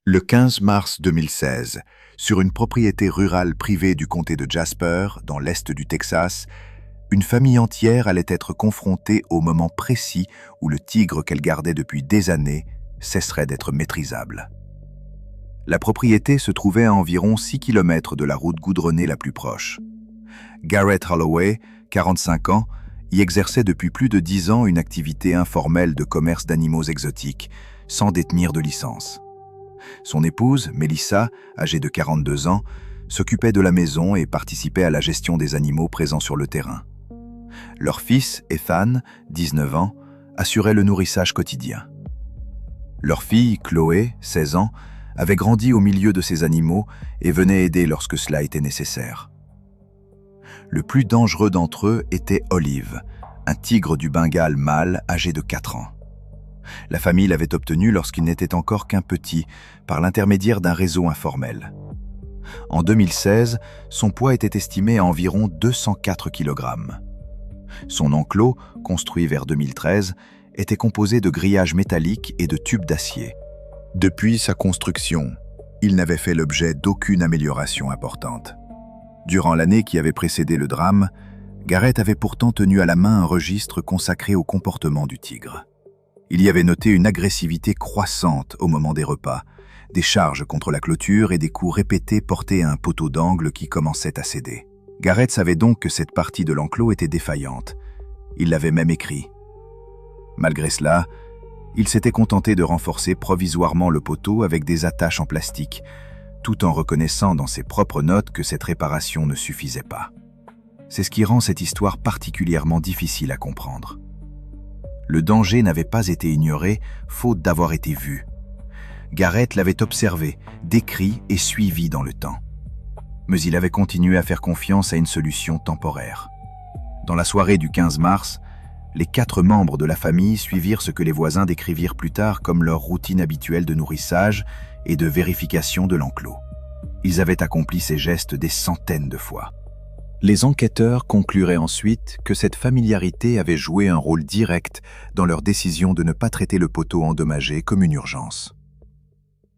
Le 15 mars 2016, sur une propriété rurale privée du comté de Jasper, dans l'est du Texas, une famille entière allait être confrontée au moment précis où le tigre qu'elle gardait depuis des années cesserait d'être maîtrisable. La propriété se trouvait à environ 6 km de la route goudronnée la plus proche. Garrett Holloway, 45 ans, y exerçait depuis plus de 10 ans une activité informelle de commerce d'animaux exotiques, sans détenir de licence. Son épouse, Melissa, âgée de 42 ans, s'occupait de la maison et participait à la gestion des animaux présents sur le terrain. Leur fils, Ethan, 19 ans, assurait le nourrissage quotidien. Leur fille, Chloé, 16 ans, avait grandi au milieu de ces animaux et venait aider lorsque cela était nécessaire. Le plus dangereux d'entre eux était Olive, un tigre du Bengale mâle âgé de 4 ans. La famille l'avait obtenu lorsqu'il n'était encore qu'un petit, par l'intermédiaire d'un réseau informel. En 2016, son poids était estimé à environ 204 kg. Son enclos, construit vers 2013, était composé de grillages métalliques et de tubes d'acier. Depuis sa construction, il n'avait fait l'objet d'aucune amélioration importante. Durant l'année qui avait précédé le drame, Garrett avait pourtant tenu à la main un registre consacré au comportement du tigre. Il y avait noté une agressivité croissante au moment des repas, des charges contre la clôture et des coups répétés portés à un poteau d'angle qui commençait à céder. Garrett savait donc que cette partie de l'enclos était défaillante. Il l'avait même écrit. Malgré cela, il s'était contenté de renforcer provisoirement le poteau avec des attaches en plastique, tout en reconnaissant dans ses propres notes que cette réparation ne suffisait pas. C'est ce qui rend cette histoire particulièrement difficile à comprendre. Le danger n'avait pas été ignoré, faute d'avoir été vu. Garrett l'avait observé, décrit et suivi dans le temps. Mais il avait continué à faire confiance à une solution temporaire. Dans la soirée du 15 mars, les 4 membres de la famille suivirent ce que les voisins décrivirent plus tard comme leur routine habituelle de nourrissage et de vérification de l'enclos. Ils avaient accompli ces gestes des centaines de fois. Les enquêteurs concluraient ensuite que cette familiarité avait joué un rôle direct dans leur décision de ne pas traiter le poteau endommagé comme une urgence.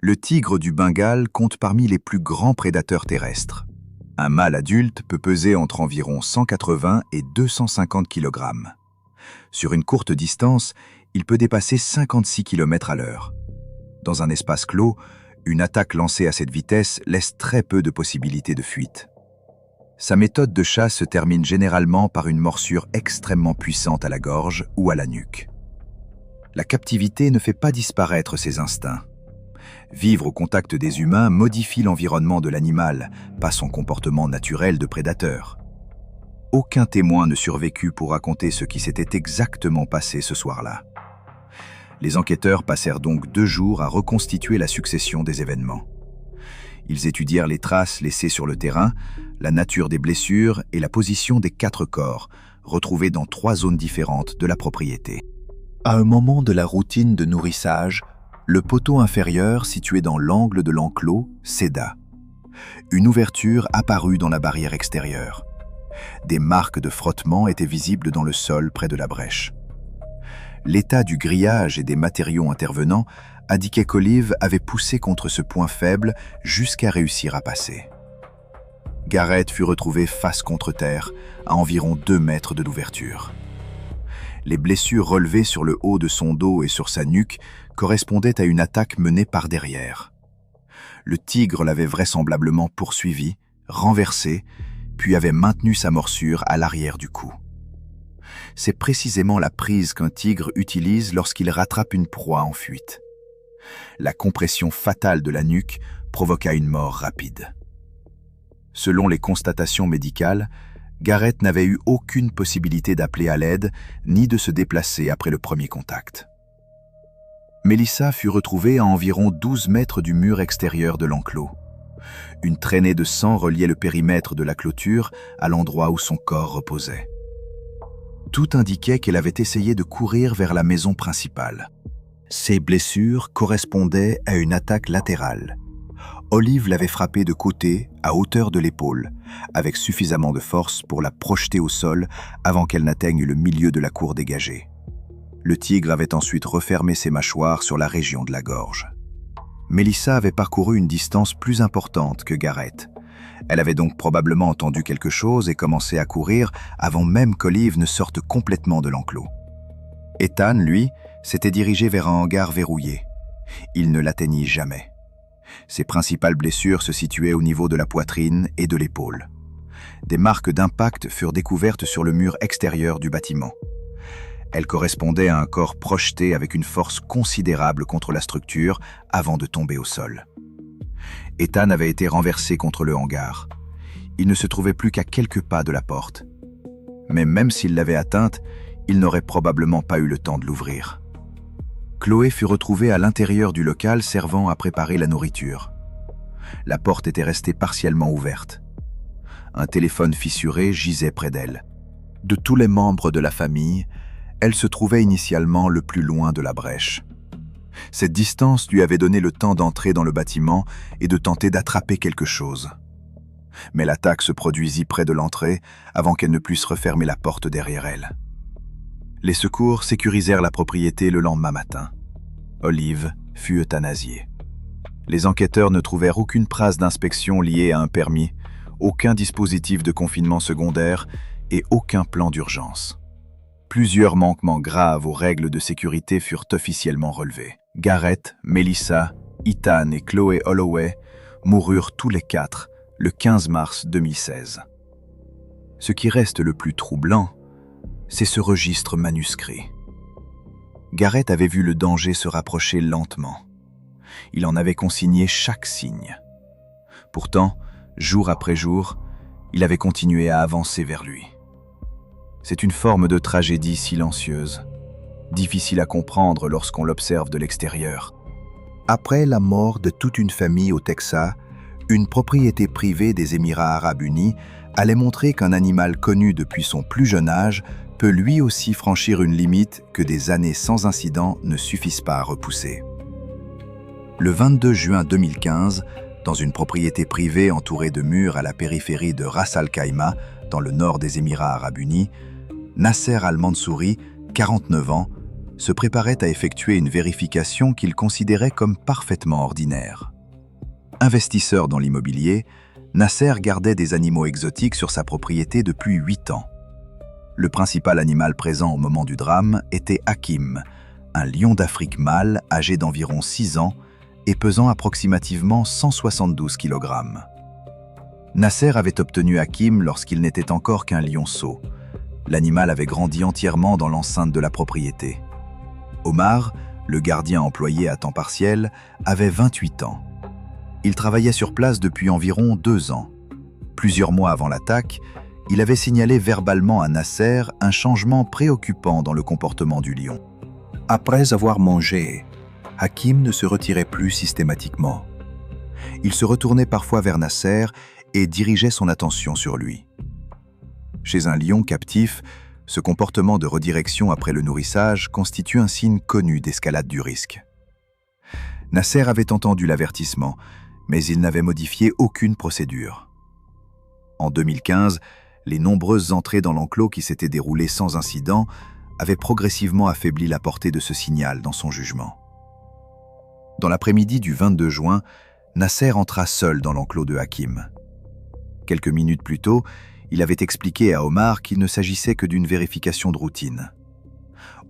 Le tigre du Bengale compte parmi les plus grands prédateurs terrestres. Un mâle adulte peut peser entre environ 180 et 250 kg. Sur une courte distance, il peut dépasser 56 km/h. Dans un espace clos, une attaque lancée à cette vitesse laisse très peu de possibilités de fuite. Sa méthode de chasse se termine généralement par une morsure extrêmement puissante à la gorge ou à la nuque. La captivité ne fait pas disparaître ses instincts. Vivre au contact des humains modifie l'environnement de l'animal, pas son comportement naturel de prédateur. Aucun témoin ne survécut pour raconter ce qui s'était exactement passé ce soir-là. Les enquêteurs passèrent donc 2 jours à reconstituer la succession des événements. Ils étudièrent les traces laissées sur le terrain, la nature des blessures et la position des 4 corps, retrouvés dans 3 zones différentes de la propriété. À un moment de la routine de nourrissage, le poteau inférieur situé dans l'angle de l'enclos céda. Une ouverture apparut dans la barrière extérieure. Des marques de frottement étaient visibles dans le sol près de la brèche. L'état du grillage et des matériaux intervenants indiquait qu'Olive avait poussé contre ce point faible jusqu'à réussir à passer. Garrett fut retrouvé face contre terre, à environ 2 mètres de l'ouverture. Les blessures relevées sur le haut de son dos et sur sa nuque correspondaient à une attaque menée par derrière. Le tigre l'avait vraisemblablement poursuivi, renversé, puis avait maintenu sa morsure à l'arrière du cou. C'est précisément la prise qu'un tigre utilise lorsqu'il rattrape une proie en fuite. La compression fatale de la nuque provoqua une mort rapide. Selon les constatations médicales, Garrett n'avait eu aucune possibilité d'appeler à l'aide ni de se déplacer après le premier contact. Melissa fut retrouvée à environ 12 mètres du mur extérieur de l'enclos. Une traînée de sang reliait le périmètre de la clôture à l'endroit où son corps reposait. Tout indiquait qu'elle avait essayé de courir vers la maison principale. Ses blessures correspondaient à une attaque latérale. Olive l'avait frappée de côté, à hauteur de l'épaule, avec suffisamment de force pour la projeter au sol avant qu'elle n'atteigne le milieu de la cour dégagée. Le tigre avait ensuite refermé ses mâchoires sur la région de la gorge. Melissa avait parcouru une distance plus importante que Gareth. Elle avait donc probablement entendu quelque chose et commencé à courir avant même qu'Olive ne sorte complètement de l'enclos. Ethan, lui, s'était dirigé vers un hangar verrouillé. Il ne l'atteignit jamais. Ses principales blessures se situaient au niveau de la poitrine et de l'épaule. Des marques d'impact furent découvertes sur le mur extérieur du bâtiment. Elles correspondaient à un corps projeté avec une force considérable contre la structure avant de tomber au sol. Ethan avait été renversé contre le hangar. Il ne se trouvait plus qu'à quelques pas de la porte. Mais même s'il l'avait atteinte, il n'aurait probablement pas eu le temps de l'ouvrir. Chloé fut retrouvée à l'intérieur du local servant à préparer la nourriture. La porte était restée partiellement ouverte. Un téléphone fissuré gisait près d'elle. De tous les membres de la famille, elle se trouvait initialement le plus loin de la brèche. Cette distance lui avait donné le temps d'entrer dans le bâtiment et de tenter d'attraper quelque chose. Mais l'attaque se produisit près de l'entrée avant qu'elle ne puisse refermer la porte derrière elle. Les secours sécurisèrent la propriété le lendemain matin. Olive fut euthanasiée. Les enquêteurs ne trouvèrent aucune trace d'inspection liée à un permis, aucun dispositif de confinement secondaire et aucun plan d'urgence. Plusieurs manquements graves aux règles de sécurité furent officiellement relevés. Gareth, Melissa, Ethan et Chloé Holloway moururent tous les 4 le 15 mars 2016. Ce qui reste le plus troublant, c'est ce registre manuscrit. Gareth avait vu le danger se rapprocher lentement. Il en avait consigné chaque signe. Pourtant, jour après jour, il avait continué à avancer vers lui. C'est une forme de tragédie silencieuse, difficile à comprendre lorsqu'on l'observe de l'extérieur. Après la mort de toute une famille au Texas, une propriété privée des Émirats arabes unis allait montrer qu'un animal connu depuis son plus jeune âge peut lui aussi franchir une limite que des années sans incident ne suffisent pas à repousser. Le 22 juin 2015, dans une propriété privée entourée de murs à la périphérie de Ras Al Khaimah, dans le nord des Émirats arabes unis, Nasser Al-Mansouri, 49 ans, se préparait à effectuer une vérification qu'il considérait comme parfaitement ordinaire. Investisseur dans l'immobilier, Nasser gardait des animaux exotiques sur sa propriété depuis 8 ans. Le principal animal présent au moment du drame était Hakim, un lion d'Afrique mâle âgé d'environ 6 ans et pesant approximativement 172 kg. Nasser avait obtenu Hakim lorsqu'il n'était encore qu'un lionceau. L'animal avait grandi entièrement dans l'enceinte de la propriété. Omar, le gardien employé à temps partiel, avait 28 ans. Il travaillait sur place depuis environ 2 ans. Plusieurs mois avant l'attaque, il avait signalé verbalement à Nasser un changement préoccupant dans le comportement du lion. Après avoir mangé, Hakim ne se retirait plus systématiquement. Il se retournait parfois vers Nasser et dirigeait son attention sur lui. Chez un lion captif, ce comportement de redirection après le nourrissage constitue un signe connu d'escalade du risque. Nasser avait entendu l'avertissement, mais il n'avait modifié aucune procédure. En 2015, les nombreuses entrées dans l'enclos qui s'étaient déroulées sans incident avaient progressivement affaibli la portée de ce signal dans son jugement. Dans l'après-midi du 22 juin, Nasser entra seul dans l'enclos de Hakim. Quelques minutes plus tôt, il avait expliqué à Omar qu'il ne s'agissait que d'une vérification de routine.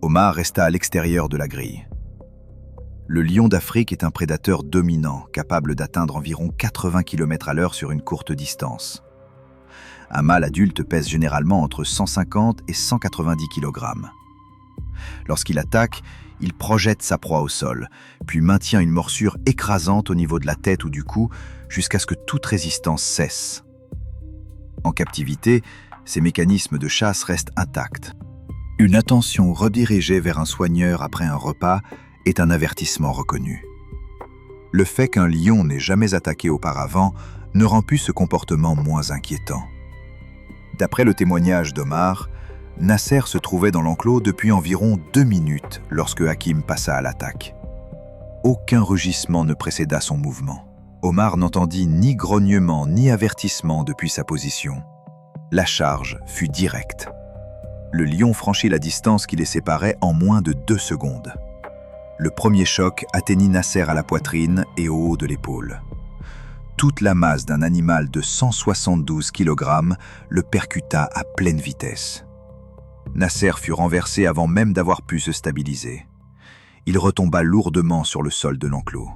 Omar resta à l'extérieur de la grille. Le lion d'Afrique est un prédateur dominant, capable d'atteindre environ 80 km/h sur une courte distance. Un mâle adulte pèse généralement entre 150 et 190 kg. Lorsqu'il attaque, il projette sa proie au sol, puis maintient une morsure écrasante au niveau de la tête ou du cou jusqu'à ce que toute résistance cesse. En captivité, ces mécanismes de chasse restent intacts. Une attention redirigée vers un soigneur après un repas est un avertissement reconnu. Le fait qu'un lion n'ait jamais attaqué auparavant ne rend plus ce comportement moins inquiétant. D'après le témoignage d'Omar, Nasser se trouvait dans l'enclos depuis environ 2 minutes lorsque Hakim passa à l'attaque. Aucun rugissement ne précéda son mouvement. Omar n'entendit ni grognement ni avertissement depuis sa position. La charge fut directe. Le lion franchit la distance qui les séparait en moins de 2 secondes. Le premier choc atteignit Nasser à la poitrine et au haut de l'épaule. Toute la masse d'un animal de 172 kg le percuta à pleine vitesse. Nasser fut renversé avant même d'avoir pu se stabiliser. Il retomba lourdement sur le sol de l'enclos.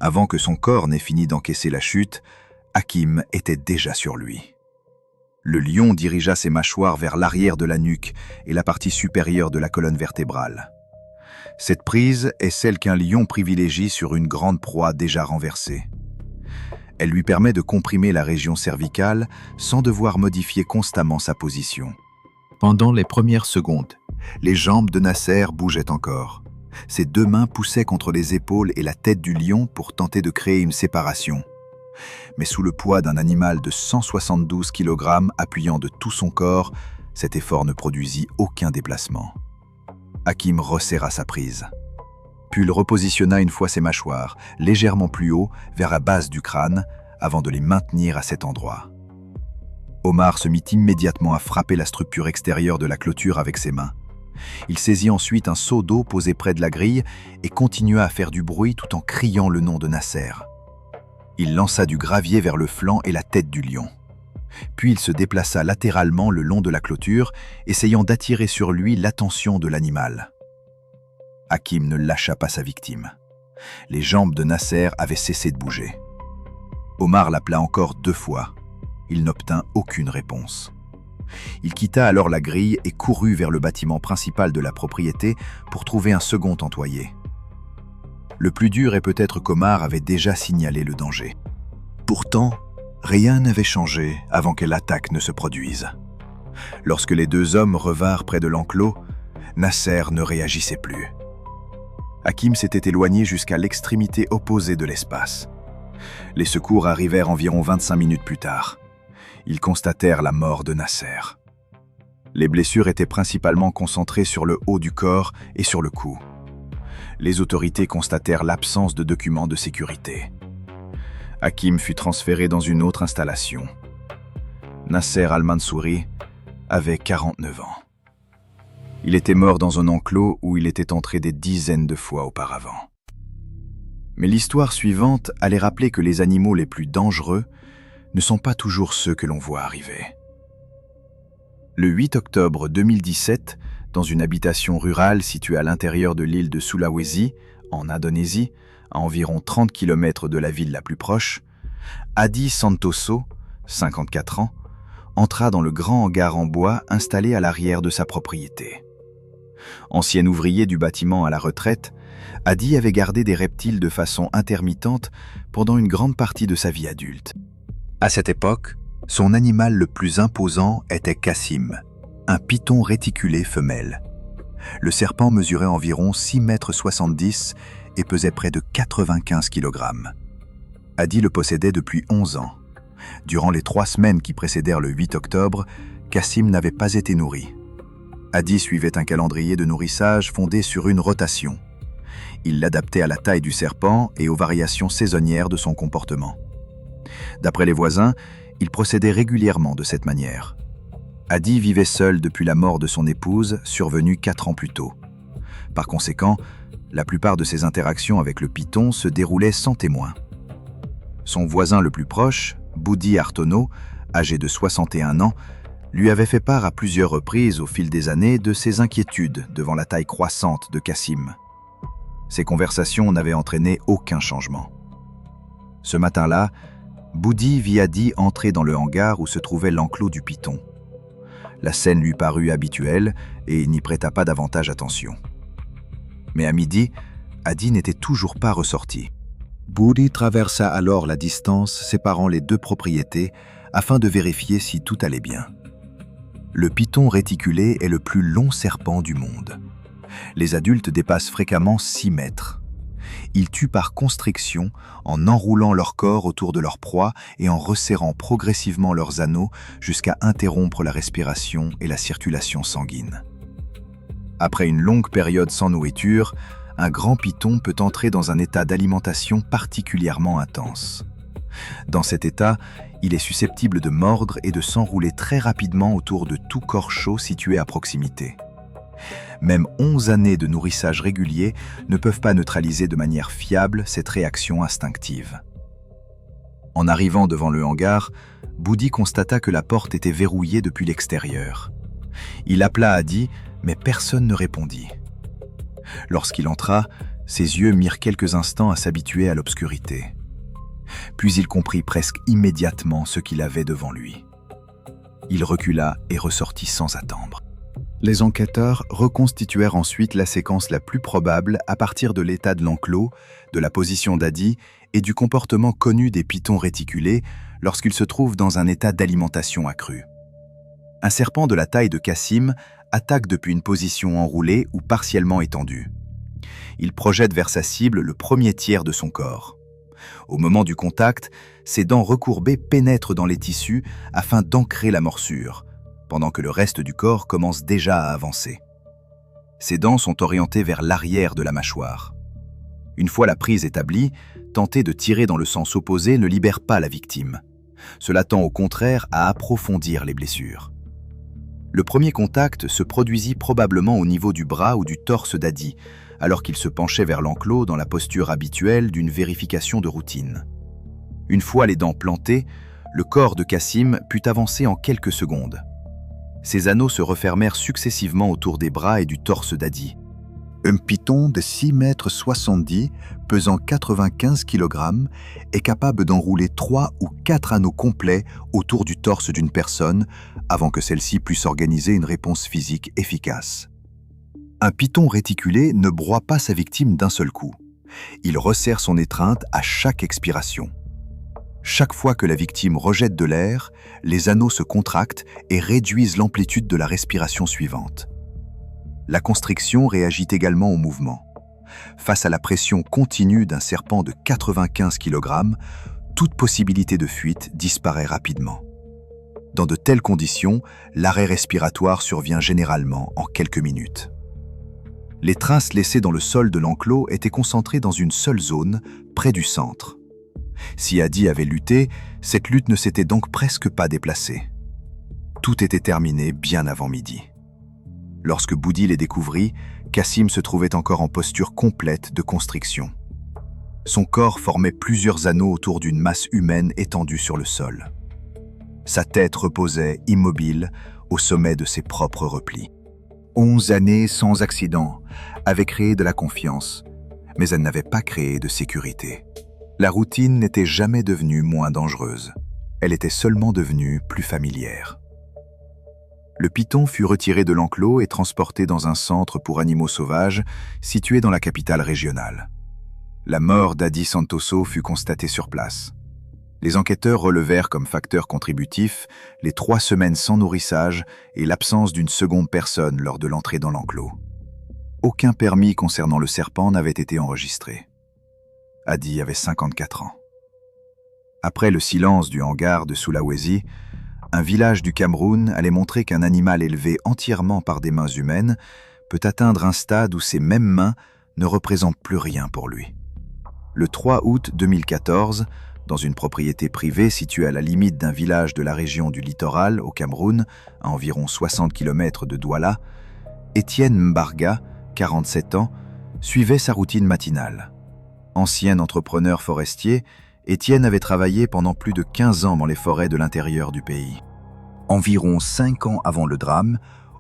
Avant que son corps n'ait fini d'encaisser la chute, Hakim était déjà sur lui. Le lion dirigea ses mâchoires vers l'arrière de la nuque et la partie supérieure de la colonne vertébrale. Cette prise est celle qu'un lion privilégie sur une grande proie déjà renversée. Elle lui permet de comprimer la région cervicale sans devoir modifier constamment sa position. Pendant les premières secondes, les jambes de Nasser bougeaient encore. Ses deux mains poussaient contre les épaules et la tête du lion pour tenter de créer une séparation. Mais sous le poids d'un animal de 172 kg appuyant de tout son corps, cet effort ne produisit aucun déplacement. Hakim resserra sa prise. Puis il repositionna une fois ses mâchoires, légèrement plus haut, vers la base du crâne, avant de les maintenir à cet endroit. Omar se mit immédiatement à frapper la structure extérieure de la clôture avec ses mains. Il saisit ensuite un seau d'eau posé près de la grille et continua à faire du bruit tout en criant le nom de Nasser. Il lança du gravier vers le flanc et la tête du lion. Puis il se déplaça latéralement le long de la clôture, essayant d'attirer sur lui l'attention de l'animal. Hakim ne lâcha pas sa victime. Les jambes de Nasser avaient cessé de bouger. Omar l'appela encore 2 fois. Il n'obtint aucune réponse. Il quitta alors la grille et courut vers le bâtiment principal de la propriété pour trouver un second employé. Le plus dur est peut-être qu'Omar avait déjà signalé le danger. Pourtant, rien n'avait changé avant que l'attaque ne se produise. Lorsque les 2 hommes revinrent près de l'enclos, Nasser ne réagissait plus. Hakim s'était éloigné jusqu'à l'extrémité opposée de l'espace. Les secours arrivèrent environ 25 minutes plus tard. Ils constatèrent la mort de Nasser. Les blessures étaient principalement concentrées sur le haut du corps et sur le cou. Les autorités constatèrent l'absence de documents de sécurité. Hakim fut transféré dans une autre installation. Nasser al-Mansouri avait 49 ans. Il était mort dans un enclos où il était entré des dizaines de fois auparavant. Mais l'histoire suivante allait rappeler que les animaux les plus dangereux ne sont pas toujours ceux que l'on voit arriver. Le 8 octobre 2017, dans une habitation rurale située à l'intérieur de l'île de Sulawesi, en Indonésie, à environ 30 km de la ville la plus proche, Adi Santoso, 54 ans, entra dans le grand hangar en bois installé à l'arrière de sa propriété. Ancien ouvrier du bâtiment à la retraite, Adi avait gardé des reptiles de façon intermittente pendant une grande partie de sa vie adulte. À cette époque, son animal le plus imposant était Cassim, un python réticulé femelle. Le serpent mesurait environ 6,70 m et pesait près de 95 kg. Adi le possédait depuis 11 ans. Durant les 3 semaines qui précédèrent le 8 octobre, Cassim n'avait pas été nourri. Adi suivait un calendrier de nourrissage fondé sur une rotation. Il l'adaptait à la taille du serpent et aux variations saisonnières de son comportement. D'après les voisins, il procédait régulièrement de cette manière. Adi vivait seul depuis la mort de son épouse, survenue 4 ans plus tôt. Par conséquent, la plupart de ses interactions avec le python se déroulaient sans témoin. Son voisin le plus proche, Budi Hartono, âgé de 61 ans, lui avait fait part à plusieurs reprises au fil des années de ses inquiétudes devant la taille croissante de Cassim. Ces conversations n'avaient entraîné aucun changement. Ce matin-là, Budi vit Adi entrer dans le hangar où se trouvait l'enclos du python. La scène lui parut habituelle et il n'y prêta pas davantage attention. Mais à midi, Adi n'était toujours pas ressorti. Budi traversa alors la distance séparant les 2 propriétés afin de vérifier si tout allait bien. Le python réticulé est le plus long serpent du monde. Les adultes dépassent fréquemment 6 mètres. Ils tuent par constriction en enroulant leur corps autour de leur proie et en resserrant progressivement leurs anneaux jusqu'à interrompre la respiration et la circulation sanguine. Après une longue période sans nourriture, un grand python peut entrer dans un état d'alimentation particulièrement intense. Dans cet état, il est susceptible de mordre et de s'enrouler très rapidement autour de tout corps chaud situé à proximité. Même 11 années de nourrissage régulier ne peuvent pas neutraliser de manière fiable cette réaction instinctive. En arrivant devant le hangar, Boudi constata que la porte était verrouillée depuis l'extérieur. Il appela Adi, mais personne ne répondit. Lorsqu'il entra, ses yeux mirent quelques instants à s'habituer à l'obscurité. Puis il comprit presque immédiatement ce qu'il avait devant lui. Il recula et ressortit sans attendre. Les enquêteurs reconstituèrent ensuite la séquence la plus probable à partir de l'état de l'enclos, de la position d'Adi et du comportement connu des pitons réticulés lorsqu'ils se trouvent dans un état d'alimentation accrue. Un serpent de la taille de Cassim attaque depuis une position enroulée ou partiellement étendue. Il projette vers sa cible le premier tiers de son corps. Au moment du contact, ses dents recourbées pénètrent dans les tissus afin d'ancrer la morsure, pendant que le reste du corps commence déjà à avancer. Ses dents sont orientées vers l'arrière de la mâchoire. Une fois la prise établie, tenter de tirer dans le sens opposé ne libère pas la victime. Cela tend au contraire à approfondir les blessures. Le premier contact se produisit probablement au niveau du bras ou du torse d'Adi, alors qu'il se penchait vers l'enclos dans la posture habituelle d'une vérification de routine. Une fois les dents plantées, le corps de Cassim put avancer en quelques secondes. Ses anneaux se refermèrent successivement autour des bras et du torse d'Adi. Un python de 6,70 m, pesant 95 kg, est capable d'enrouler 3 ou 4 anneaux complets autour du torse d'une personne avant que celle-ci puisse organiser une réponse physique efficace. Un python réticulé ne broie pas sa victime d'un seul coup. Il resserre son étreinte à chaque expiration. Chaque fois que la victime rejette de l'air, les anneaux se contractent et réduisent l'amplitude de la respiration suivante. La constriction réagit également au mouvement. Face à la pression continue d'un serpent de 95 kg, toute possibilité de fuite disparaît rapidement. Dans de telles conditions, l'arrêt respiratoire survient généralement en quelques minutes. Les traces laissées dans le sol de l'enclos étaient concentrées dans une seule zone, près du centre. Si Adi avait lutté, cette lutte ne s'était donc presque pas déplacée. Tout était terminé bien avant midi. Lorsque Boudi les découvrit, Cassim se trouvait encore en posture complète de constriction. Son corps formait plusieurs anneaux autour d'une masse humaine étendue sur le sol. Sa tête reposait immobile au sommet de ses propres replis. 11 années sans accident avaient créé de la confiance, mais elles n'avaient pas créé de sécurité. La routine n'était jamais devenue moins dangereuse. Elle était seulement devenue plus familière. Le python fut retiré de l'enclos et transporté dans un centre pour animaux sauvages situé dans la capitale régionale. La mort d'Adi Santoso fut constatée sur place. Les enquêteurs relevèrent comme facteurs contributifs les 3 semaines sans nourrissage et l'absence d'une seconde personne lors de l'entrée dans l'enclos. Aucun permis concernant le serpent n'avait été enregistré. Adi avait 54 ans. Après le silence du hangar de Sulawesi, un village du Cameroun allait montrer qu'un animal élevé entièrement par des mains humaines peut atteindre un stade où ces mêmes mains ne représentent plus rien pour lui. Le 3 août 2014, dans une propriété privée située à la limite d'un village de la région du Littoral, au Cameroun, à environ 60 km de Douala, Étienne Mbarga, 47 ans, suivait sa routine matinale. Ancien entrepreneur forestier, Étienne avait travaillé pendant plus de 15 ans dans les forêts de l'intérieur du pays. Environ 5 ans avant le drame,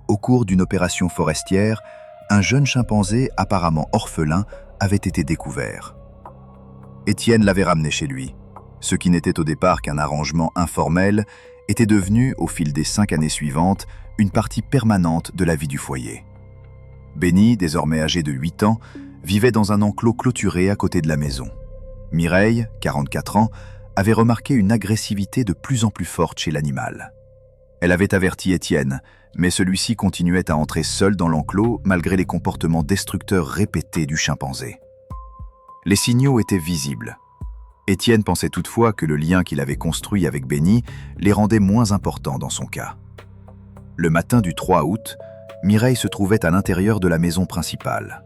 au cours d'une opération forestière, un jeune chimpanzé apparemment orphelin avait été découvert. Étienne l'avait ramené chez lui. Ce qui n'était au départ qu'un arrangement informel était devenu, au fil des 5 années suivantes, une partie permanente de la vie du foyer. Benny, désormais âgé de 8 ans, vivait dans un enclos clôturé à côté de la maison. Mireille, 44 ans, avait remarqué une agressivité de plus en plus forte chez l'animal. Elle avait averti Étienne, mais celui-ci continuait à entrer seul dans l'enclos malgré les comportements destructeurs répétés du chimpanzé. Les signaux étaient visibles. Étienne pensait toutefois que le lien qu'il avait construit avec Benny les rendait moins importants dans son cas. Le matin du 3 août, Mireille se trouvait à l'intérieur de la maison principale.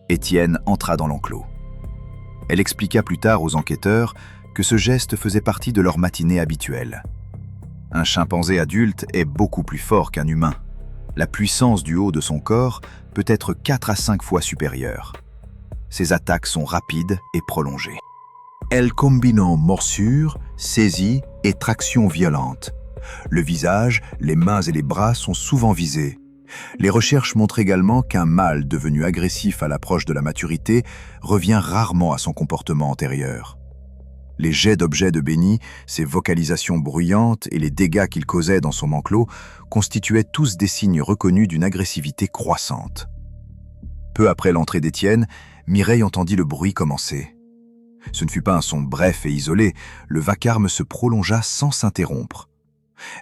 Étienne entra dans l'enclos. Elle expliqua plus tard aux enquêteurs que ce geste faisait partie de leur matinée habituelle. Un chimpanzé adulte est beaucoup plus fort qu'un humain. La puissance du haut de son corps peut être 4 à 5 fois supérieure. Ses attaques sont rapides et prolongées. Elle combine morsure, saisie et traction violente. Le visage, les mains et les bras sont souvent visés. Les recherches montrent également qu'un mâle devenu agressif à l'approche de la maturité revient rarement à son comportement antérieur. Les jets d'objets de Benny, ses vocalisations bruyantes et les dégâts qu'il causait dans son enclos constituaient tous des signes reconnus d'une agressivité croissante. Peu après l'entrée d'Étienne, Mireille entendit le bruit commencer. Ce ne fut pas un son bref et isolé, le vacarme se prolongea sans s'interrompre.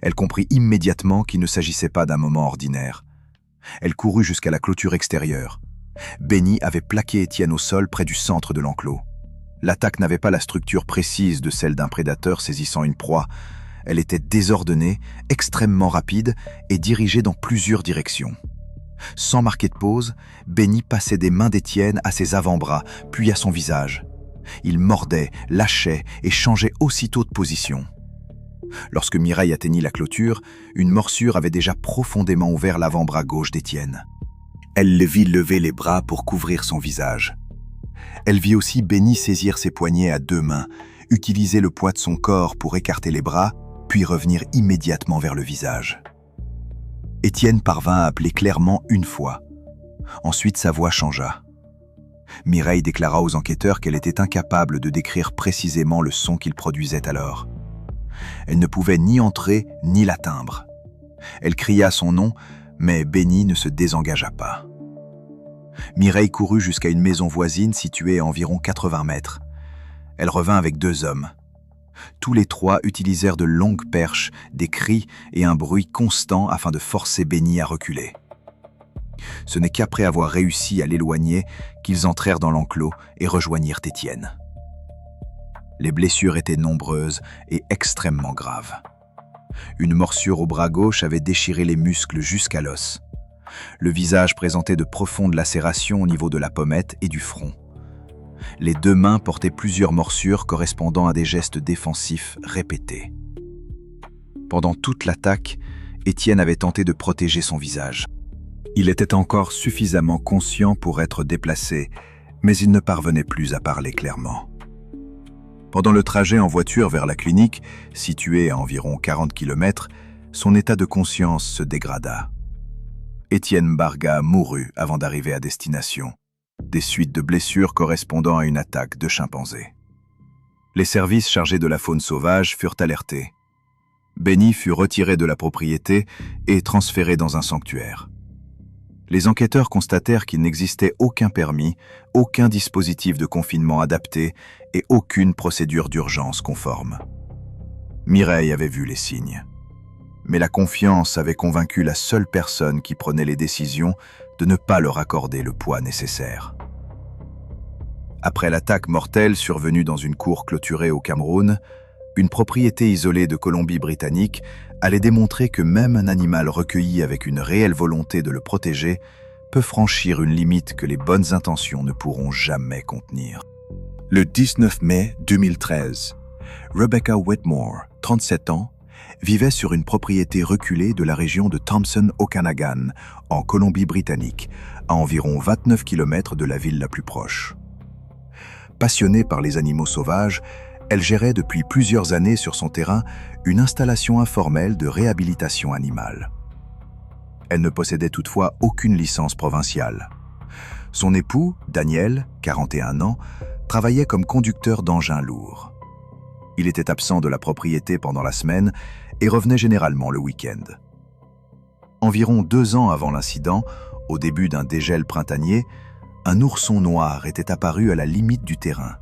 Elle comprit immédiatement qu'il ne s'agissait pas d'un moment ordinaire. Elle courut jusqu'à la clôture extérieure. Benny avait plaqué Étienne au sol près du centre de l'enclos. L'attaque n'avait pas la structure précise de celle d'un prédateur saisissant une proie. Elle était désordonnée, extrêmement rapide et dirigée dans plusieurs directions. Sans marquer de pause, Benny passait des mains d'Étienne à ses avant-bras, puis à son visage. Il mordait, lâchait et changeait aussitôt de position. Lorsque Mireille atteignit la clôture, une morsure avait déjà profondément ouvert l'avant-bras gauche d'Étienne. Elle le vit lever les bras pour couvrir son visage. Elle vit aussi Benny saisir ses poignets à 2 mains, utiliser le poids de son corps pour écarter les bras, puis revenir immédiatement vers le visage. Étienne parvint à appeler clairement une fois. Ensuite, sa voix changea. Mireille déclara aux enquêteurs qu'elle était incapable de décrire précisément le son qu'il produisait alors. Elle ne pouvait ni entrer ni l'atteindre. Elle cria son nom, mais Benny ne se désengagea pas. Mireille courut jusqu'à une maison voisine située à environ 80 mètres. Elle revint avec 2 hommes. Tous les 3 utilisèrent de longues perches, des cris et un bruit constant afin de forcer Benny à reculer. Ce n'est qu'après avoir réussi à l'éloigner qu'ils entrèrent dans l'enclos et rejoignirent Étienne. Les blessures étaient nombreuses et extrêmement graves. Une morsure au bras gauche avait déchiré les muscles jusqu'à l'os. Le visage présentait de profondes lacérations au niveau de la pommette et du front. Les 2 mains portaient plusieurs morsures correspondant à des gestes défensifs répétés. Pendant toute l'attaque, Étienne avait tenté de protéger son visage. Il était encore suffisamment conscient pour être déplacé, mais il ne parvenait plus à parler clairement. Pendant le trajet en voiture vers la clinique, située à environ 40 km, son état de conscience se dégrada. Étienne Barga mourut avant d'arriver à destination, des suites de blessures correspondant à une attaque de chimpanzé. Les services chargés de la faune sauvage furent alertés. Benny fut retiré de la propriété et transféré dans un sanctuaire. Les enquêteurs constatèrent qu'il n'existait aucun permis, aucun dispositif de confinement adapté et aucune procédure d'urgence conforme. Mireille avait vu les signes. Mais la confiance avait convaincu la seule personne qui prenait les décisions de ne pas leur accorder le poids nécessaire. Après l'attaque mortelle survenue dans une cour clôturée au Cameroun, une propriété isolée de Colombie-Britannique allait démontrer que même un animal recueilli avec une réelle volonté de le protéger peut franchir une limite que les bonnes intentions ne pourront jamais contenir. Le 19 mai 2013, Rebecca Whitmore, 37 ans, vivait sur une propriété reculée de la région de Thompson-Okanagan, en Colombie-Britannique, à environ 29 km de la ville la plus proche. Passionnée par les animaux sauvages, elle gérait depuis plusieurs années sur son terrain une installation informelle de réhabilitation animale. Elle ne possédait toutefois aucune licence provinciale. Son époux, Daniel, 41 ans, travaillait comme conducteur d'engins lourds. Il était absent de la propriété pendant la semaine et revenait généralement le week-end. Environ 2 ans avant l'incident, au début d'un dégel printanier, un ourson noir était apparu à la limite du terrain.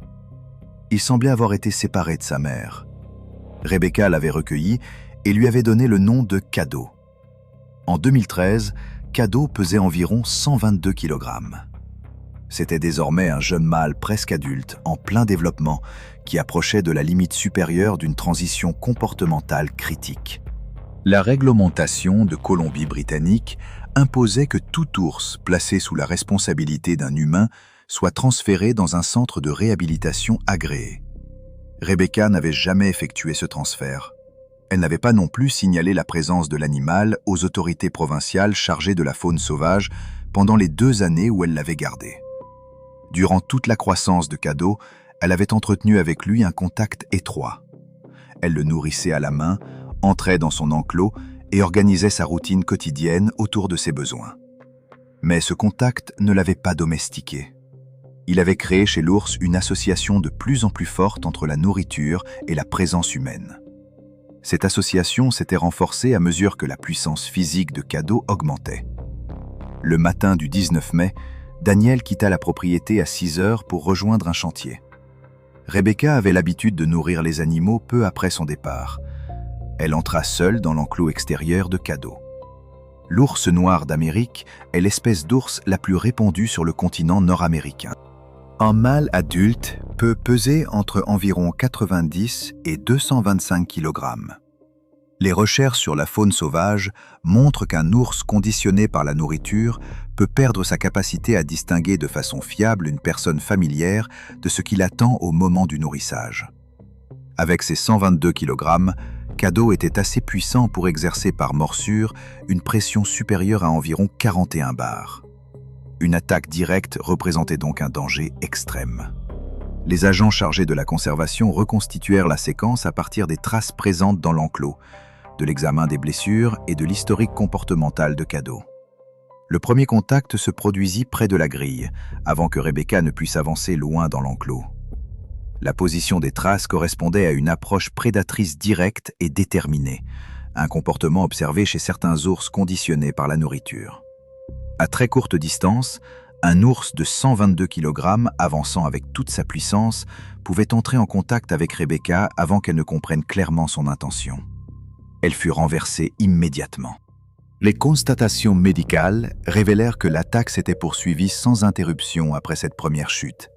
Il semblait avoir été séparé de sa mère. Rebecca l'avait recueilli et lui avait donné le nom de Cadeau. En 2013, Cadeau pesait environ 122 kg. C'était désormais un jeune mâle presque adulte, en plein développement, qui approchait de la limite supérieure d'une transition comportementale critique. La réglementation de Colombie-Britannique imposait que tout ours placé sous la responsabilité d'un humain soit transféré dans un centre de réhabilitation agréé. Rebecca n'avait jamais effectué ce transfert. Elle n'avait pas non plus signalé la présence de l'animal aux autorités provinciales chargées de la faune sauvage pendant les 2 années où elle l'avait gardé. Durant toute la croissance de Cadeau, elle avait entretenu avec lui un contact étroit. Elle le nourrissait à la main, entrait dans son enclos et organisait sa routine quotidienne autour de ses besoins. Mais ce contact ne l'avait pas domestiqué. Il avait créé chez l'ours une association de plus en plus forte entre la nourriture et la présence humaine. Cette association s'était renforcée à mesure que la puissance physique de Cadeau augmentait. Le matin du 19 mai, Daniel quitta la propriété à 6 heures pour rejoindre un chantier. Rebecca avait l'habitude de nourrir les animaux peu après son départ. Elle entra seule dans l'enclos extérieur de Cadeau. L'ours noir d'Amérique est l'espèce d'ours la plus répandue sur le continent nord-américain. Un mâle adulte peut peser entre environ 90 et 225 kg. Les recherches sur la faune sauvage montrent qu'un ours conditionné par la nourriture peut perdre sa capacité à distinguer de façon fiable une personne familière de ce qu'il attend au moment du nourrissage. Avec ses 122 kg, Cadeau était assez puissant pour exercer par morsure une pression supérieure à environ 41 bars. Une attaque directe représentait donc un danger extrême. Les agents chargés de la conservation reconstituèrent la séquence à partir des traces présentes dans l'enclos, de l'examen des blessures et de l'historique comportemental de Cadeau. Le premier contact se produisit près de la grille, avant que Rebecca ne puisse avancer loin dans l'enclos. La position des traces correspondait à une approche prédatrice directe et déterminée, un comportement observé chez certains ours conditionnés par la nourriture. À très courte distance, un ours de 122 kg avançant avec toute sa puissance pouvait entrer en contact avec Rebecca avant qu'elle ne comprenne clairement son intention. Elle fut renversée immédiatement. Les constatations médicales révélèrent que l'attaque s'était poursuivie sans interruption après cette première chute.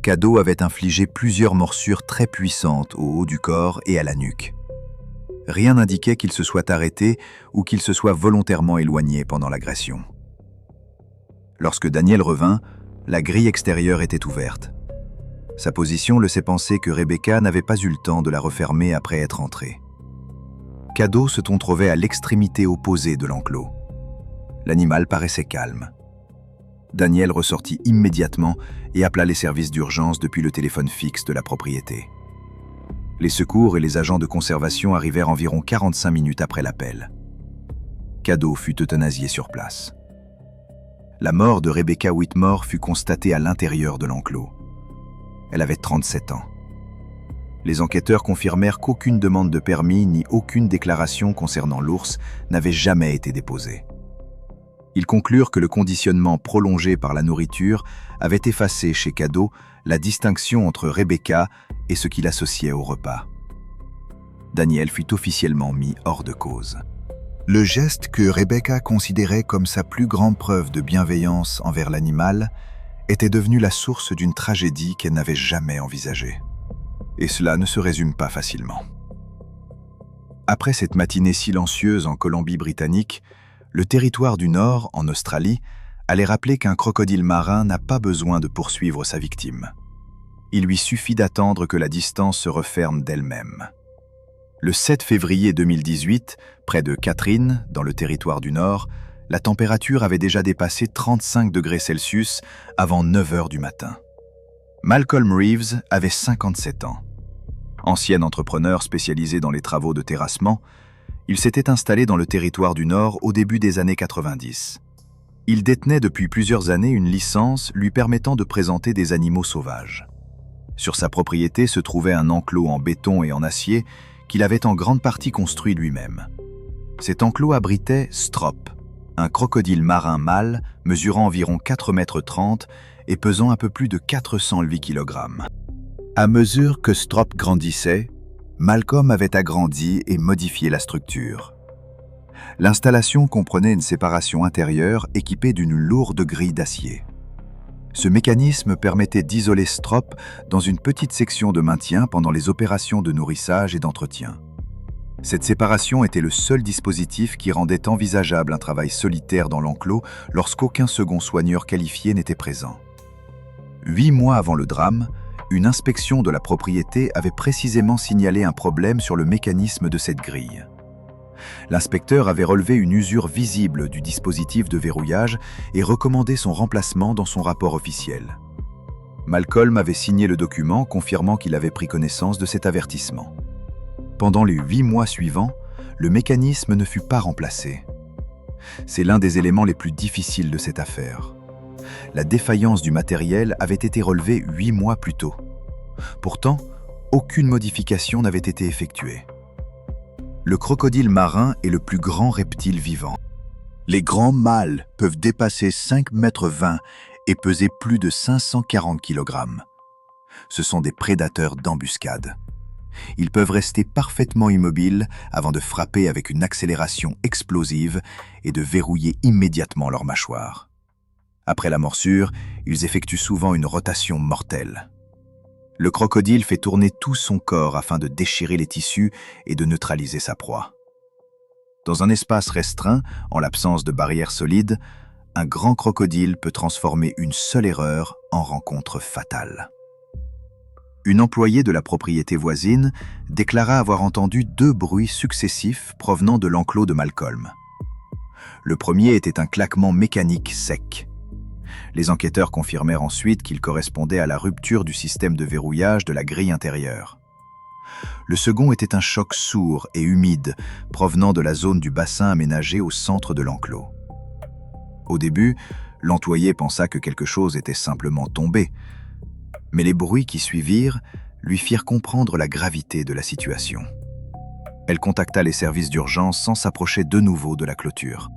Cadeau avait infligé plusieurs morsures très puissantes au haut du corps et à la nuque. Rien n'indiquait qu'il se soit arrêté ou qu'il se soit volontairement éloigné pendant l'agression. Lorsque Daniel revint, la grille extérieure était ouverte. Sa position laissait penser que Rebecca n'avait pas eu le temps de la refermer après être entrée. Cadeau se trouvait à l'extrémité opposée de l'enclos. L'animal paraissait calme. Daniel ressortit immédiatement et appela les services d'urgence depuis le téléphone fixe de la propriété. Les secours et les agents de conservation arrivèrent environ 45 minutes après l'appel. Cadeau fut euthanasié sur place. La mort de Rebecca Whitmore fut constatée à l'intérieur de l'enclos. Elle avait 37 ans. Les enquêteurs confirmèrent qu'aucune demande de permis ni aucune déclaration concernant l'ours n'avait jamais été déposée. Ils conclurent que le conditionnement prolongé par la nourriture avait effacé chez Cadeau la distinction entre Rebecca et ce qu'il associait au repas. Daniel fut officiellement mis hors de cause. Le geste que Rebecca considérait comme sa plus grande preuve de bienveillance envers l'animal était devenu la source d'une tragédie qu'elle n'avait jamais envisagée. Et cela ne se résume pas facilement. Après cette matinée silencieuse en Colombie-Britannique, le territoire du Nord, en Australie, allait rappeler qu'un crocodile marin n'a pas besoin de poursuivre sa victime. Il lui suffit d'attendre que la distance se referme d'elle-même. Le 7 février 2018, près de Catherine, dans le territoire du Nord, la température avait déjà dépassé 35 degrés Celsius avant 9 heures du matin. Malcolm Reeves avait 57 ans. Ancien entrepreneur spécialisé dans les travaux de terrassement, il s'était installé dans le territoire du Nord au début des années 90. Il détenait depuis plusieurs années une licence lui permettant de présenter des animaux sauvages. Sur sa propriété se trouvait un enclos en béton et en acier qu'il avait en grande partie construit lui-même. Cet enclos abritait Strop, un crocodile marin mâle mesurant environ 4,30 m et pesant un peu plus de 408 kg. À mesure que Strop grandissait, Malcolm avait agrandi et modifié la structure. L'installation comprenait une séparation intérieure équipée d'une lourde grille d'acier. Ce mécanisme permettait d'isoler Strop dans une petite section de maintien pendant les opérations de nourrissage et d'entretien. Cette séparation était le seul dispositif qui rendait envisageable un travail solitaire dans l'enclos lorsqu'aucun second soigneur qualifié n'était présent. 8 mois avant le drame, Une inspection de la propriété avait précisément signalé un problème sur le mécanisme de cette grille. L'inspecteur avait relevé une usure visible du dispositif de verrouillage et recommandé son remplacement dans son rapport officiel. Malcolm avait signé le document confirmant qu'il avait pris connaissance de cet avertissement. Pendant les 8 mois suivants, le mécanisme ne fut pas remplacé. C'est l'un des éléments les plus difficiles de cette affaire. La défaillance du matériel avait été relevée 8 mois plus tôt. Pourtant, aucune modification n'avait été effectuée. Le crocodile marin est le plus grand reptile vivant. Les grands mâles peuvent dépasser 5,20 m et peser plus de 540 kg. Ce sont des prédateurs d'embuscade. Ils peuvent rester parfaitement immobiles avant de frapper avec une accélération explosive et de verrouiller immédiatement leur mâchoire. Après la morsure, ils effectuent souvent une rotation mortelle. Le crocodile fait tourner tout son corps afin de déchirer les tissus et de neutraliser sa proie. Dans un espace restreint, en l'absence de barrières solides, un grand crocodile peut transformer une seule erreur en rencontre fatale. Une employée de la propriété voisine déclara avoir entendu 2 bruits successifs provenant de l'enclos de Malcolm. Le premier était un claquement mécanique sec. Les enquêteurs confirmèrent ensuite qu'il correspondait à la rupture du système de verrouillage de la grille intérieure. Le second était un choc sourd et humide provenant de la zone du bassin aménagé au centre de l'enclos. Au début, l'employé pensa que quelque chose était simplement tombé, mais les bruits qui suivirent lui firent comprendre la gravité de la situation. Elle contacta les services d'urgence sans s'approcher de nouveau de la clôture.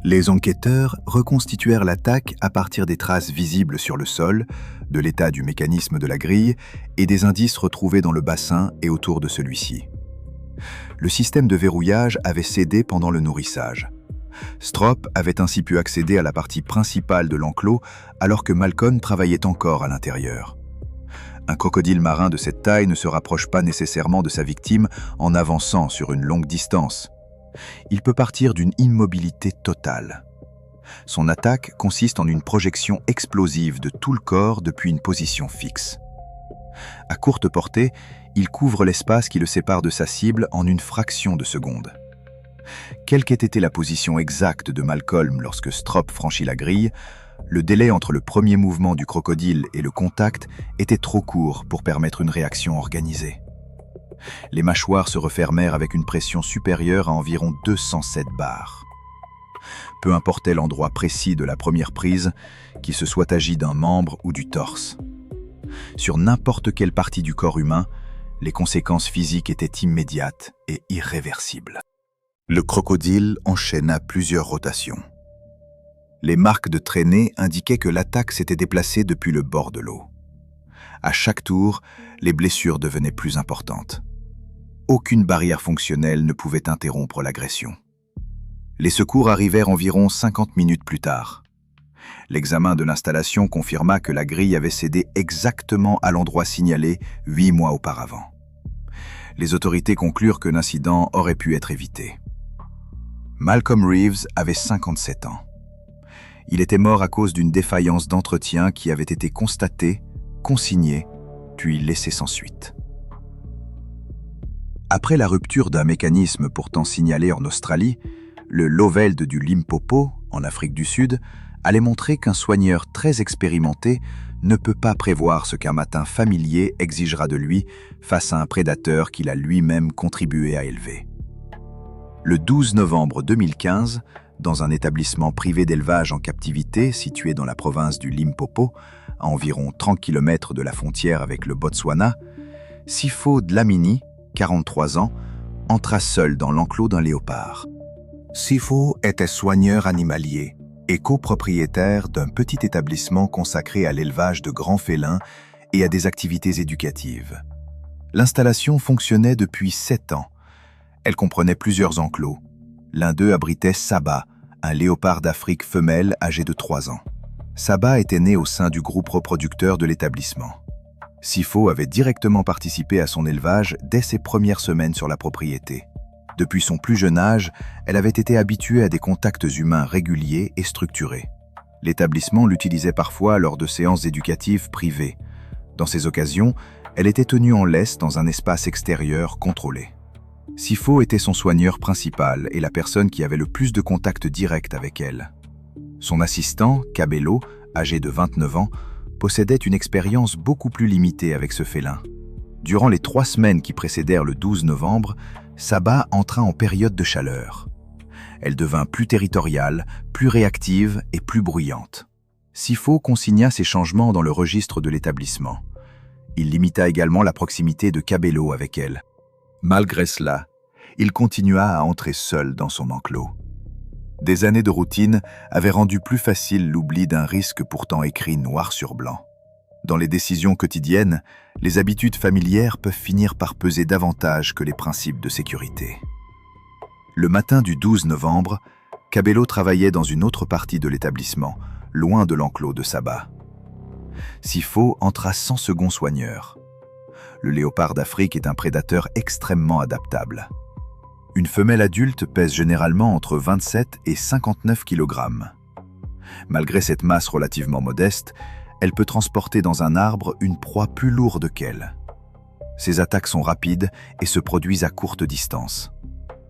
Les enquêteurs reconstituèrent l'attaque à partir des traces visibles sur le sol, de l'état du mécanisme de la grille et des indices retrouvés dans le bassin et autour de celui-ci. Le système de verrouillage avait cédé pendant le nourrissage. Strop avait ainsi pu accéder à la partie principale de l'enclos alors que Malcolm travaillait encore à l'intérieur. Un crocodile marin de cette taille ne se rapproche pas nécessairement de sa victime en avançant sur une longue distance. Il peut partir d'une immobilité totale. Son attaque consiste en une projection explosive de tout le corps depuis une position fixe. À courte portée, il couvre l'espace qui le sépare de sa cible en une fraction de seconde. Quelle qu'ait été la position exacte de Malcolm lorsque Strop franchit la grille, le délai entre le premier mouvement du crocodile et le contact était trop court pour permettre une réaction organisée. Les mâchoires se refermèrent avec une pression supérieure à environ 207 bars. Peu importait l'endroit précis de la première prise, qu'il se soit agi d'un membre ou du torse. Sur n'importe quelle partie du corps humain, les conséquences physiques étaient immédiates et irréversibles. Le crocodile enchaîna plusieurs rotations. Les marques de traînée indiquaient que l'attaque s'était déplacée depuis le bord de l'eau. À chaque tour, les blessures devenaient plus importantes. Aucune barrière fonctionnelle ne pouvait interrompre l'agression. Les secours arrivèrent environ 50 minutes plus tard. L'examen de l'installation confirma que la grille avait cédé exactement à l'endroit signalé 8 mois auparavant. Les autorités conclurent que l'incident aurait pu être évité. Malcolm Reeves avait 57 ans. Il était mort à cause d'une défaillance d'entretien qui avait été constatée, consignée, puis laissée sans suite. Après la rupture d'un mécanisme pourtant signalé en Australie, le Loveld du Limpopo, en Afrique du Sud, allait montrer qu'un soigneur très expérimenté ne peut pas prévoir ce qu'un matin familier exigera de lui face à un prédateur qu'il a lui-même contribué à élever. Le 12 novembre 2015, dans un établissement privé d'élevage en captivité situé dans la province du Limpopo, à environ 30 km de la frontière avec le Botswana, Sifo Dlamini, 43 ans, entra seul dans l'enclos d'un léopard. Sifo était soigneur animalier et copropriétaire d'un petit établissement consacré à l'élevage de grands félins et à des activités éducatives. L'installation fonctionnait depuis 7 ans. Elle comprenait plusieurs enclos. L'un d'eux abritait Saba, un léopard d'Afrique femelle âgé de 3 ans. Saba était né au sein du groupe reproducteur de l'établissement. Sifo avait directement participé à son élevage dès ses premières semaines sur la propriété. Depuis son plus jeune âge, elle avait été habituée à des contacts humains réguliers et structurés. L'établissement l'utilisait parfois lors de séances éducatives privées. Dans ces occasions, elle était tenue en laisse dans un espace extérieur contrôlé. Sifo était son soigneur principal et la personne qui avait le plus de contact direct avec elle. Son assistant, Cabello, âgé de 29 ans, possédait une expérience beaucoup plus limitée avec ce félin. Durant les 3 semaines qui précédèrent le 12 novembre, Saba entra en période de chaleur. Elle devint plus territoriale, plus réactive et plus bruyante. Sifo consigna ces changements dans le registre de l'établissement. Il limita également la proximité de Cabello avec elle. Malgré cela, il continua à entrer seul dans son enclos. Des années de routine avaient rendu plus facile l'oubli d'un risque pourtant écrit noir sur blanc. Dans les décisions quotidiennes, les habitudes familières peuvent finir par peser davantage que les principes de sécurité. Le matin du 12 novembre, Cabello travaillait dans une autre partie de l'établissement, loin de l'enclos de Saba. Sifo entra sans second soigneur. Le léopard d'Afrique est un prédateur extrêmement adaptable. Une femelle adulte pèse généralement entre 27 et 59 kg. Malgré cette masse relativement modeste, elle peut transporter dans un arbre une proie plus lourde qu'elle. Ses attaques sont rapides et se produisent à courte distance.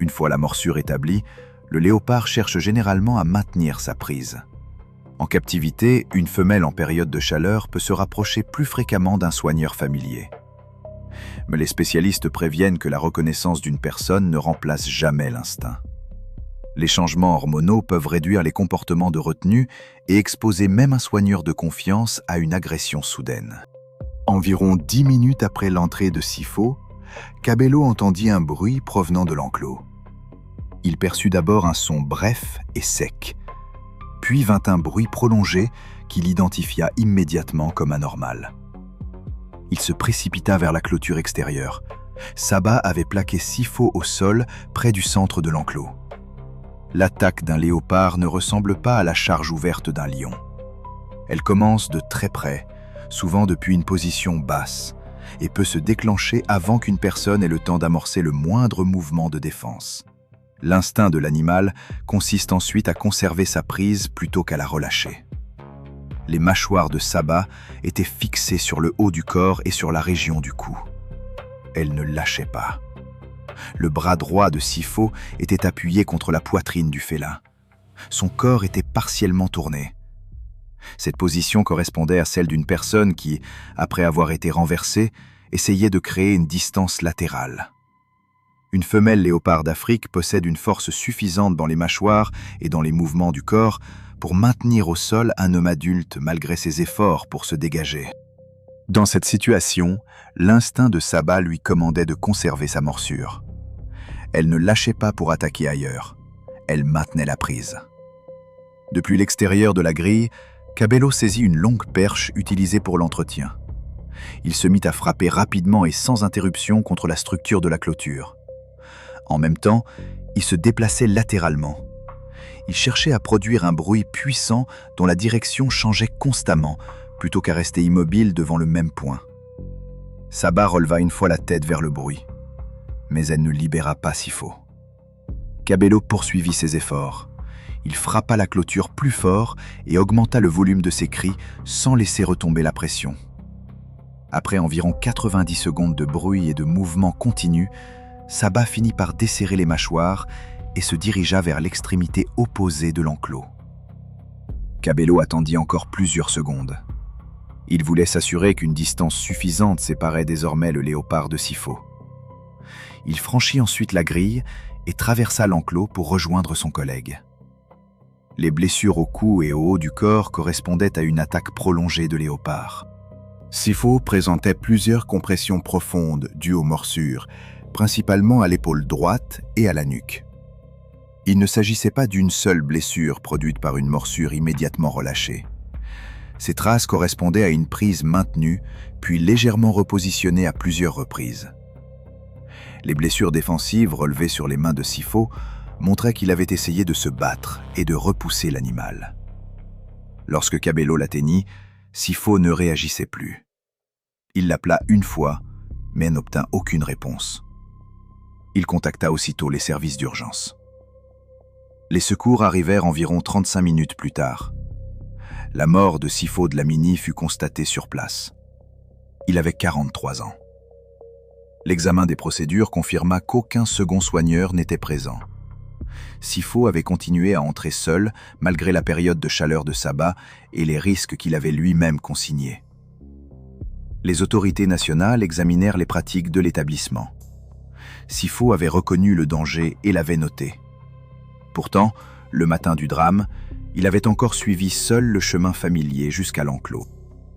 Une fois la morsure établie, le léopard cherche généralement à maintenir sa prise. En captivité, une femelle en période de chaleur peut se rapprocher plus fréquemment d'un soigneur familier. Mais les spécialistes préviennent que la reconnaissance d'une personne ne remplace jamais l'instinct. Les changements hormonaux peuvent réduire les comportements de retenue et exposer même un soigneur de confiance à une agression soudaine. Environ 10 minutes après l'entrée de Sifo, Cabello entendit un bruit provenant de l'enclos. Il perçut d'abord un son bref et sec, puis vint un bruit prolongé qu'il identifia immédiatement comme anormal. Il se précipita vers la clôture extérieure. Saba avait plaqué Sifo au sol près du centre de l'enclos. L'attaque d'un léopard ne ressemble pas à la charge ouverte d'un lion. Elle commence de très près, souvent depuis une position basse, et peut se déclencher avant qu'une personne ait le temps d'amorcer le moindre mouvement de défense. L'instinct de l'animal consiste ensuite à conserver sa prise plutôt qu'à la relâcher. Les mâchoires de Saba étaient fixées sur le haut du corps et sur la région du cou. Elle ne lâchait pas. Le bras droit de Sifo était appuyé contre la poitrine du félin. Son corps était partiellement tourné. Cette position correspondait à celle d'une personne qui, après avoir été renversée, essayait de créer une distance latérale. Une femelle léopard d'Afrique possède une force suffisante dans les mâchoires et dans les mouvements du corps pour maintenir au sol un homme adulte malgré ses efforts pour se dégager. Dans cette situation, l'instinct de Saba lui commandait de conserver sa morsure. Elle ne lâchait pas pour attaquer ailleurs. Elle maintenait la prise. Depuis l'extérieur de la grille, Cabello saisit une longue perche utilisée pour l'entretien. Il se mit à frapper rapidement et sans interruption contre la structure de la clôture. En même temps, il se déplaçait latéralement. Il cherchait à produire un bruit puissant dont la direction changeait constamment, plutôt qu'à rester immobile devant le même point. Saba releva une fois la tête vers le bruit, mais elle ne libéra pas Sifo. Cabello poursuivit ses efforts. Il frappa la clôture plus fort et augmenta le volume de ses cris sans laisser retomber la pression. Après environ 90 secondes de bruit et de mouvements continus, Saba finit par desserrer les mâchoires et se dirigea vers l'extrémité opposée de l'enclos. Cabello attendit encore plusieurs secondes. Il voulait s'assurer qu'une distance suffisante séparait désormais le léopard de Sifo. Il franchit ensuite la grille et traversa l'enclos pour rejoindre son collègue. Les blessures au cou et au haut du corps correspondaient à une attaque prolongée de léopard. Sifo présentait plusieurs compressions profondes dues aux morsures, principalement à l'épaule droite et à la nuque. Il ne s'agissait pas d'une seule blessure produite par une morsure immédiatement relâchée. Ces traces correspondaient à une prise maintenue, puis légèrement repositionnée à plusieurs reprises. Les blessures défensives relevées sur les mains de Sifo montraient qu'il avait essayé de se battre et de repousser l'animal. Lorsque Cabello l'atteignit, Sifo ne réagissait plus. Il l'appela une fois, mais n'obtint aucune réponse. Il contacta aussitôt les services d'urgence. Les secours arrivèrent environ 35 minutes plus tard. La mort de Sifo Dlamini fut constatée sur place. Il avait 43 ans. L'examen des procédures confirma qu'aucun second soigneur n'était présent. Sifo avait continué à entrer seul, malgré la période de chaleur de Sabha et les risques qu'il avait lui-même consignés. Les autorités nationales examinèrent les pratiques de l'établissement. Sifo avait reconnu le danger et l'avait noté. Pourtant, le matin du drame, il avait encore suivi seul le chemin familier jusqu'à l'enclos.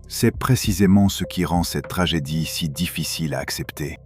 C'est précisément ce qui rend cette tragédie si difficile à accepter.